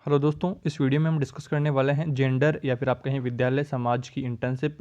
Hello दोस्तों, इस video में हम डिस्कस करने वाले हैं जेंडर या फिर आप कहें विद्यालय समाज की इंटर्नशिप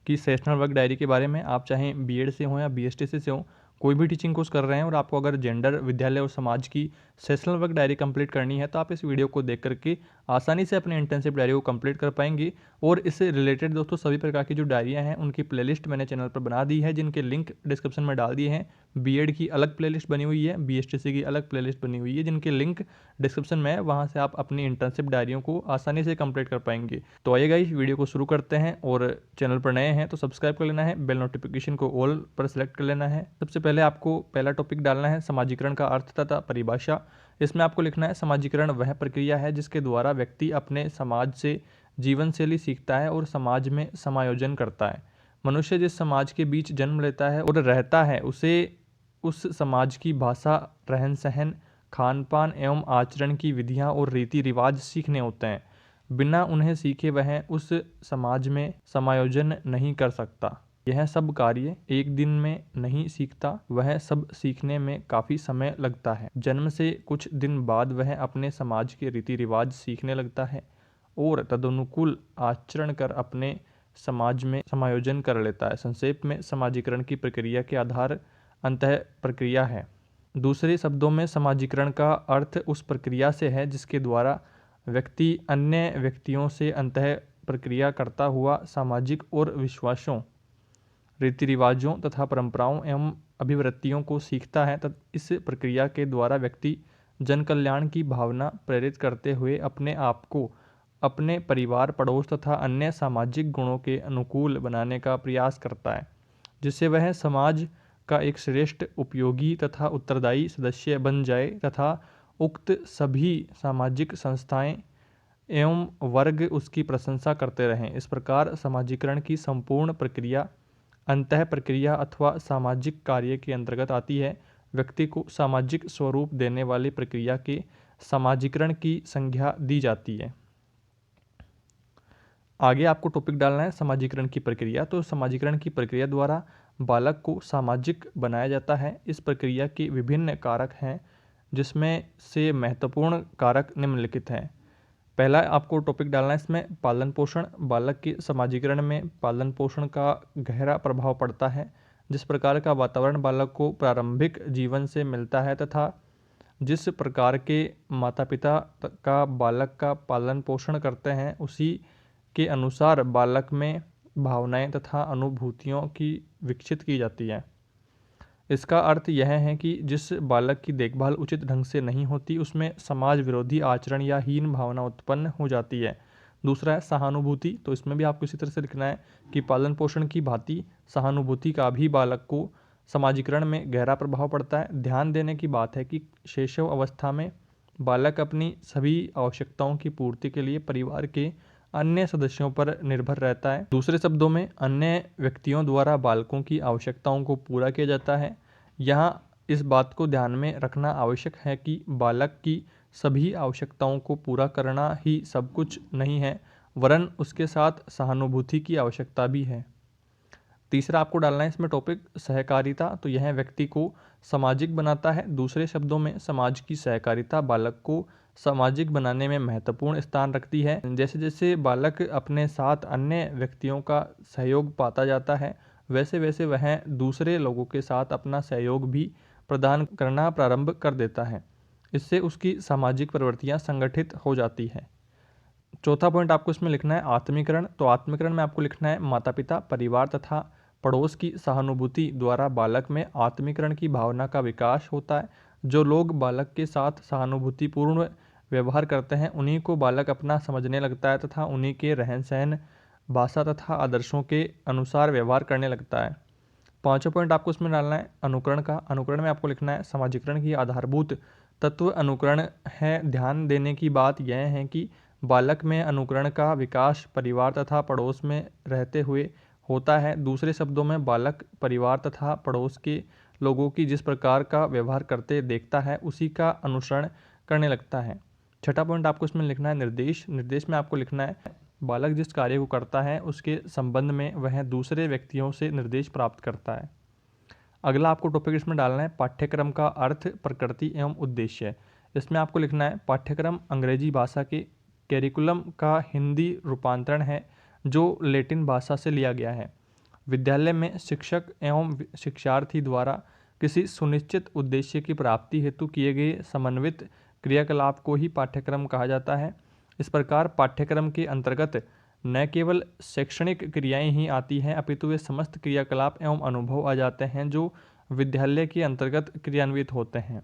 की सेशनल वर्क डायरी के बारे में। आप चाहें बीएड से हो या बीएसटीसी से हो, कोई भी टीचिंग कोर्स कर रहे हैं और आपको अगर जेंडर विद्यालय और समाज की सेशनल वर्क डायरी कंप्लीट करनी है तो आप इस वीडियो को देख करके आसानी से अपनी इंटर्नशिप डायरी को कंप्लीट कर पाएंगे। और इससे रिलेटेड दोस्तों सभी प्रकार की जो डायरियाँ हैं उनकी प्लेलिस्ट मैंने चैनल पर बना दी है, जिनके लिंक डिस्क्रिप्शन में डाल दिए हैं। बीएड की अलग प्लेलिस्ट बनी हुई है, बीएसटीसी की अलग प्लेलिस्ट बनी हुई है, जिनके लिंक डिस्क्रिप्शन में है। वहाँ से आप अपनी इंटर्नशिप डायरियों को आसानी से कंप्लीट कर पाएंगे। तो आइए गाइस, वीडियो को शुरू करते हैं। और चैनल पर नए हैं तो सब्सक्राइब कर लेना है, बेल नोटिफिकेशन को ऑल पर सेलेक्ट कर लेना है। सबसे पहले आपको पहला टॉपिक डालना है समाजीकरण का अर्थ तथा परिभाषा। इसमें आपको लिखना है समाजीकरण वह प्रक्रिया है जिसके द्वारा व्यक्ति अपने समाज से जीवन शैली सीखता है और समाज में समायोजन करता है। मनुष्य जिस समाज के बीच जन्म लेता है और रहता है उसे उस समाज की भाषा, रहन सहन, खान पान एवं आचरण की विधियां और रीति रिवाज सीखने होते हैं। बिना उन्हें सीखे वह उस समाज में समायोजन नहीं कर सकता। यह सब कार्य एक दिन में नहीं सीखता, वह सब सीखने में काफ़ी समय लगता है। जन्म से कुछ दिन बाद वह अपने समाज के रीति रिवाज सीखने लगता है और तदनुकूल आचरण कर अपने समाज में समायोजन कर लेता है। संक्षेप में समाजीकरण की प्रक्रिया के आधार अंतः प्रक्रिया है। दूसरे शब्दों में समाजीकरण का अर्थ उस प्रक्रिया से है जिसके द्वारा व्यक्ति अन्य व्यक्तियों से अंतः प्रक्रिया करता हुआ सामाजिक और विश्वासों, रीति रिवाजों तथा परंपराओं एवं अभिवृत्तियों को सीखता है। तथा इस प्रक्रिया के द्वारा व्यक्ति जन कल्याण की भावना प्रेरित करते हुए अपने आप को अपने परिवार, पड़ोस तथा अन्य सामाजिक गुणों के अनुकूल बनाने का प्रयास करता है, जिससे वह समाज का एक श्रेष्ठ, उपयोगी तथा उत्तरदायी सदस्य बन जाए तथा उक्त सभी सामाजिक संस्थाएं एवं वर्ग उसकी प्रशंसा करते रहें। इस प्रकार समाजीकरण की संपूर्ण प्रक्रिया अंतः प्रक्रिया अथवा सामाजिक कार्य के अंतर्गत आती है। व्यक्ति को सामाजिक स्वरूप देने वाली प्रक्रिया के समाजीकरण की संज्ञा दी जाती है। आगे आपको टॉपिक डालना है समाजीकरण की प्रक्रिया। तो समाजीकरण की प्रक्रिया द्वारा बालक को सामाजिक बनाया जाता है। इस प्रक्रिया के विभिन्न कारक हैं, जिसमें से महत्वपूर्ण कारक निम्नलिखित हैं। पहला आपको टॉपिक डालना है इसमें पालन पोषण। बालक के समाजीकरण में पालन पोषण का गहरा प्रभाव पड़ता है। जिस प्रकार का वातावरण बालक को प्रारंभिक जीवन से मिलता है तथा जिस प्रकार के माता पिता का बालक का पालन पोषण करते हैं, उसी के अनुसार बालक में भावनाएं तथा अनुभूतियों की विकसित की जाती है। इसका अर्थ यह है कि जिस बालक की देखभाल उचित ढंग से नहीं होती, उसमें समाज विरोधी आचरण या हीन भावना उत्पन्न हो जाती है। दूसरा है सहानुभूति। तो इसमें भी आपको इसी तरह से लिखना है कि पालन पोषण की भांति सहानुभूति का भी बालक को समाजीकरण में गहरा प्रभाव पड़ता है। ध्यान देने की बात है कि शैशव अवस्था में बालक अपनी सभी आवश्यकताओं की पूर्ति के लिए परिवार के अन्य सदस्यों पर निर्भर रहता है। दूसरे शब्दों में अन्य व्यक्तियों द्वारा बालकों की आवश्यकताओं को पूरा किया जाता है। यहाँ इस बात को ध्यान में रखना आवश्यक है कि बालक की सभी आवश्यकताओं को पूरा करना ही सब कुछ नहीं है, वरन उसके साथ सहानुभूति की आवश्यकता भी है। तीसरा आपको डालना है इसमें टॉपिक सहकारिता। तो यह व्यक्ति को सामाजिक बनाता है। दूसरे शब्दों में समाज की सहकारिता बालक को सामाजिक बनाने में महत्वपूर्ण स्थान रखती है। जैसे जैसे बालक अपने साथ अन्य व्यक्तियों का सहयोग पाता जाता है, वैसे वैसे वह दूसरे लोगों के साथ अपना सहयोग भी प्रदान करना प्रारंभ कर देता है। इससे उसकी सामाजिक प्रवृत्तियां संगठित हो जाती है। चौथा पॉइंट आपको इसमें लिखना है आत्मीकरण। तो आत्मीकरण में आपको लिखना है माता पिता, परिवार तथा पड़ोस की सहानुभूति द्वारा बालक में आत्मीकरण की भावना का विकास होता है। जो लोग बालक के साथ सहानुभूतिपूर्ण व्यवहार करते हैं, उन्हीं को बालक अपना समझने लगता है तथा उन्हीं के रहन सहन, भाषा तथा आदर्शों के अनुसार व्यवहार करने लगता है। पांचवा पॉइंट आपको इसमें डालना है अनुकरण का। अनुकरण में आपको लिखना है समाजीकरण की आधारभूत तत्व अनुकरण है। ध्यान देने की बात यह है कि बालक में अनुकरण का विकास परिवार तथा पड़ोस में रहते हुए होता है। दूसरे शब्दों में बालक परिवार तथा पड़ोस के लोगों की जिस प्रकार का व्यवहार करते देखता है, उसी का अनुसरण करने लगता है। छठा पॉइंट आपको इसमें लिखना है निर्देश। निर्देश में आपको लिखना है बालक जिस कार्य को करता है उसके संबंध में वह दूसरे व्यक्तियों से निर्देश प्राप्त करता है। अगला आपको टॉपिक इसमें डालना है पाठ्यक्रम का अर्थ, प्रकृति एवं उद्देश्य। इसमें आपको लिखना है पाठ्यक्रम अंग्रेजी भाषा के कैरिकुलम का हिंदी रूपांतरण है जो लैटिन भाषा से लिया गया है। विद्यालय में शिक्षक एवं शिक्षार्थी द्वारा किसी सुनिश्चित उद्देश्य की प्राप्ति हेतु किए गए समन्वित क्रियाकलाप को ही पाठ्यक्रम कहा जाता है। इस प्रकार पाठ्यक्रम के अंतर्गत न केवल शैक्षणिक क्रियाएं ही आती हैं अपितु वे समस्त क्रियाकलाप एवं अनुभव आ जाते हैं जो विद्यालय के अंतर्गत क्रियान्वित होते हैं।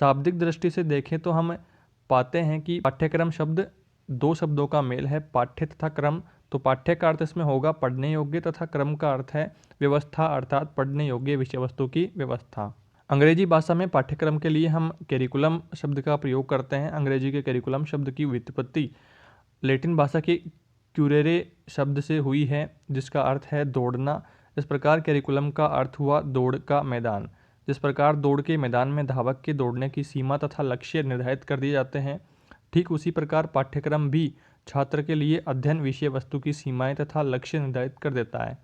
शाब्दिक दृष्टि से देखें तो हम पाते हैं कि पाठ्यक्रम शब्द दो शब्दों का मेल है, पाठ्य तथा क्रम। तो पाठ्य का अर्थ इसमें होगा पढ़ने योग्य तथा क्रम का अर्थ है व्यवस्था, अर्थात पढ़ने योग्य विषय वस्तु की व्यवस्था। अंग्रेजी भाषा में पाठ्यक्रम के लिए हम कैरिकुलम शब्द का प्रयोग करते हैं। अंग्रेजी के कैरिकुलम शब्द की व्युत्पत्ति लैटिन भाषा के क्यूरेरे शब्द से हुई है जिसका अर्थ है दौड़ना। इस प्रकार कैरिकुलम का अर्थ हुआ दौड़ का मैदान। जिस प्रकार दौड़ के मैदान में धावक के दौड़ने की सीमा तथा लक्ष्य निर्धारित कर दिए जाते हैं, ठीक उसी प्रकार पाठ्यक्रम भी छात्र के लिए अध्ययन विषय वस्तु की सीमाएं तथा लक्ष्य निर्धारित कर देता है।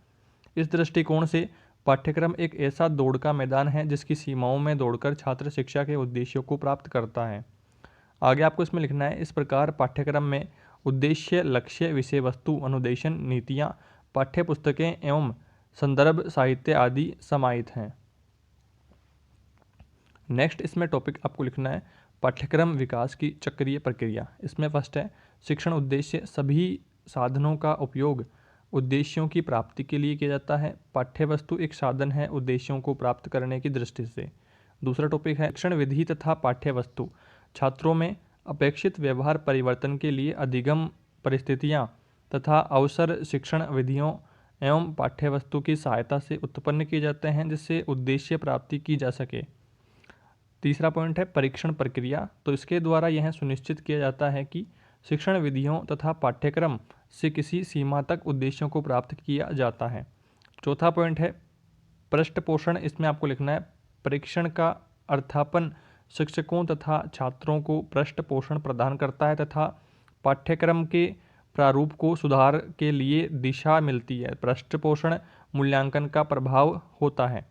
इस दृष्टिकोण से पाठ्यक्रम एक ऐसा दौड़ का मैदान है जिसकी सीमाओं में दौड़कर छात्र शिक्षा के उद्देश्यों को प्राप्त करता है। आगे आपको इसमें लिखना है, इस प्रकार पाठ्यक्रम में उद्देश्य, लक्ष्य, विषय वस्तु, अनुदेशन, नीतियाँ, पाठ्य पुस्तकें एवं संदर्भ साहित्य आदि समाहित हैं। नेक्स्ट इसमें टॉपिक आपको लिखना है पाठ्यक्रम विकास की चक्रीय प्रक्रिया। इसमें फर्स्ट है शिक्षण उद्देश्य। सभी साधनों का उपयोग उद्देश्यों की प्राप्ति के लिए किया जाता है। पाठ्य वस्तु एक साधन है उद्देश्यों को प्राप्त करने की दृष्टि से। दूसरा टॉपिक है शिक्षण विधि तथा पाठ्य वस्तु। छात्रों में अपेक्षित व्यवहार परिवर्तन के लिए अधिगम परिस्थितियाँ तथा अवसर शिक्षण विधियों एवं पाठ्य वस्तु की सहायता से उत्पन्न किए जाते हैं जिससे उद्देश्य प्राप्ति की जा सके। तीसरा पॉइंट है परीक्षण प्रक्रिया। तो इसके द्वारा यह सुनिश्चित किया जाता है कि शिक्षण विधियों तथा पाठ्यक्रम से किसी सीमा तक उद्देश्यों को प्राप्त किया जाता है। चौथा पॉइंट है पृष्ठपोषण। इसमें आपको लिखना है परीक्षण का अर्थापन शिक्षकों तथा छात्रों को पृष्ठपोषण प्रदान करता है तथा पाठ्यक्रम के प्रारूप को सुधार के लिए दिशा मिलती है। पृष्ठपोषण मूल्यांकन का प्रभाव होता है।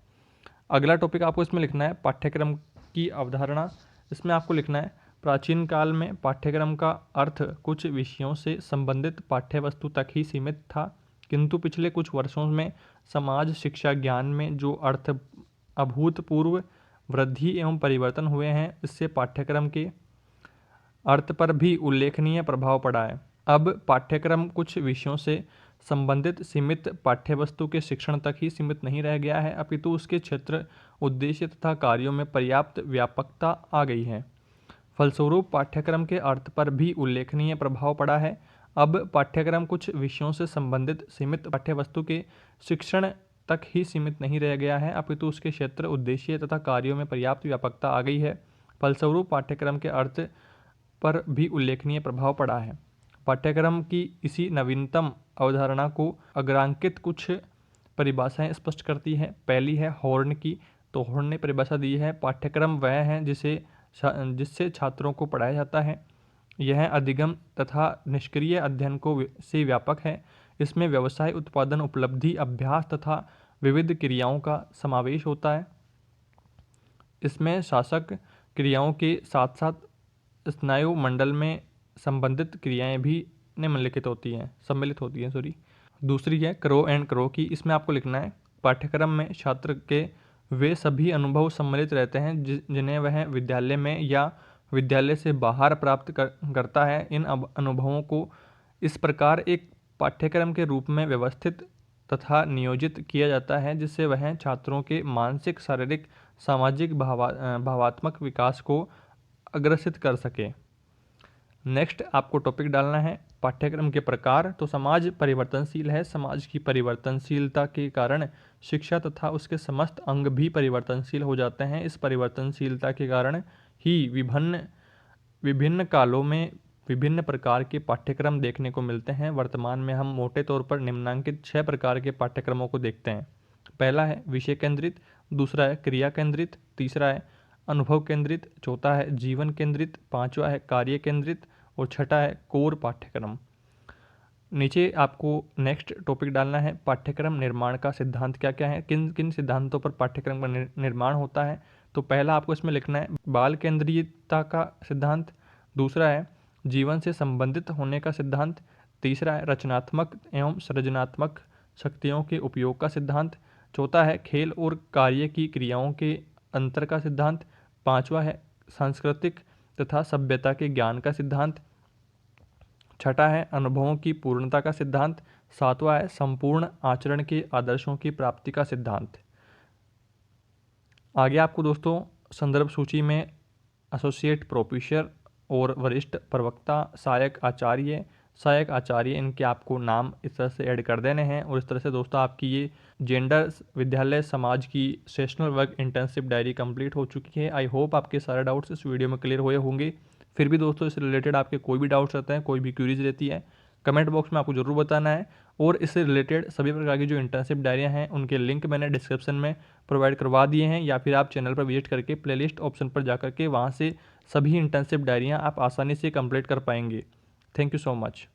अगला टॉपिक आपको इसमें लिखना है पाठ्यक्रम की अवधारणा। इसमें आपको लिखना है प्राचीन काल में पाठ्यक्रम का अर्थ कुछ विषयों से संबंधित पाठ्य वस्तु तक ही सीमित था, किंतु पिछले कुछ वर्षों में समाज शिक्षा ज्ञान में जो अर्थ अभूतपूर्व वृद्धि एवं परिवर्तन हुए हैं, इससे पाठ्यक्रम के अर्थ पर भी उल्लेखनीय प्रभाव पड़ा है। अब पाठ्यक्रम कुछ विषयों से संबंधित सीमित पाठ्यवस्तु के शिक्षण तक ही सीमित नहीं रह गया है अपितु उसके क्षेत्र, उद्देश्य तथा कार्यों में पर्याप्त व्यापकता आ गई है। फलस्वरूप पाठ्यक्रम के अर्थ पर भी उल्लेखनीय प्रभाव पड़ा है। अब पाठ्यक्रम कुछ विषयों से संबंधित सीमित पाठ्यवस्तु के शिक्षण तक ही सीमित नहीं रह गया है अपितु उसके क्षेत्र, उद्देश्य तथा कार्यों में पर्याप्त व्यापकता आ गई है। फलस्वरूप पाठ्यक्रम के अर्थ पर भी उल्लेखनीय प्रभाव पड़ा है। पाठ्यक्रम की इसी नवीनतम अवधारणा को अग्रांकित कुछ परिभाषाएं स्पष्ट करती है। पहली है हॉर्न की। तो हॉर्न ने परिभाषा दी है पाठ्यक्रम वह है जिससे छात्रों को पढ़ाया जाता है। यह अधिगम तथा निष्क्रिय अध्ययन से व्यापक है। इसमें व्यवसाय, उत्पादन, उपलब्धि, अभ्यास तथा विविध क्रियाओं का समावेश होता है। इसमें शासक क्रियाओं के साथ साथ स्नायु मंडल में संबंधित क्रियाएं भी सम्मिलित होती हैं। दूसरी है क्रो एंड क्रो की। इसमें आपको लिखना है पाठ्यक्रम में छात्र के वे सभी अनुभव सम्मिलित रहते हैं जिन्हें वह विद्यालय में या विद्यालय से बाहर प्राप्त करता है। इन अनुभवों को इस प्रकार एक पाठ्यक्रम के रूप में व्यवस्थित तथा नियोजित किया जाता है जिससे वह छात्रों के मानसिक, शारीरिक, सामाजिक, भावात्मक विकास को अग्रसित कर सके। नेक्स्ट आपको टॉपिक डालना है पाठ्यक्रम के प्रकार। तो समाज परिवर्तनशील है। समाज की परिवर्तनशीलता के कारण शिक्षा तथा उसके समस्त अंग भी परिवर्तनशील हो जाते हैं। इस परिवर्तनशीलता के कारण ही विभिन्न कालों में विभिन्न प्रकार के पाठ्यक्रम देखने को मिलते हैं। वर्तमान में हम मोटे तौर पर निम्नांकित 6 प्रकार के पाठ्यक्रमों को देखते हैं। पहला है विषय केंद्रित, दूसरा है क्रिया केंद्रित, तीसरा है अनुभव केंद्रित, चौथा है जीवन केंद्रित, पांचवा है कार्य केंद्रित और छठा है कोर पाठ्यक्रम। नीचे आपको नेक्स्ट टॉपिक डालना है पाठ्यक्रम निर्माण का सिद्धांत क्या क्या है, किन किन सिद्धांतों पर पाठ्यक्रम का निर्माण होता है। तो पहला आपको इसमें लिखना है बाल केंद्रीयता का सिद्धांत, दूसरा है जीवन से संबंधित होने का सिद्धांत, तीसरा है रचनात्मक एवं सृजनात्मक शक्तियों के उपयोग का सिद्धांत, चौथा है खेल और कार्य की क्रियाओं के अंतर का सिद्धांत, पांचवा है सांस्कृतिक तथा सभ्यता के ज्ञान का सिद्धांत, छठा है अनुभवों की पूर्णता का सिद्धांत, सातवां है संपूर्ण आचरण के आदर्शों की प्राप्ति का सिद्धांत। आगे आपको दोस्तों संदर्भ सूची में एसोसिएट प्रोफेसर और वरिष्ठ प्रवक्ता, सहायक आचार्य इनके आपको नाम इस तरह से ऐड कर देने हैं। और इस तरह से दोस्तों आपकी ये जेंडर विद्यालय समाज की sessional work internship diary complete हो चुकी है। आई होप आपके सारे डाउट्स इस वीडियो में क्लियर हुए होंगे। फिर भी दोस्तों इस रिलेटेड आपके कोई भी डाउट्स रहते हैं, कोई भी क्यूरीज रहती है, कमेंट बॉक्स में आपको जरूर बताना है। और इससे रिलेटेड सभी प्रकार की जो इंटर्नशिप डायरियाँ हैं उनके लिंक मैंने डिस्क्रिप्शन में प्रोवाइड करवा दिए हैं, या फिर आप चैनल पर विजिट करके प्लेलिस्ट ऑप्शन पर जाकर के वहाँ से सभी इंटर्नशिप डायरियाँ आप आसानी से कंप्लीट कर पाएंगे। Thank you so much.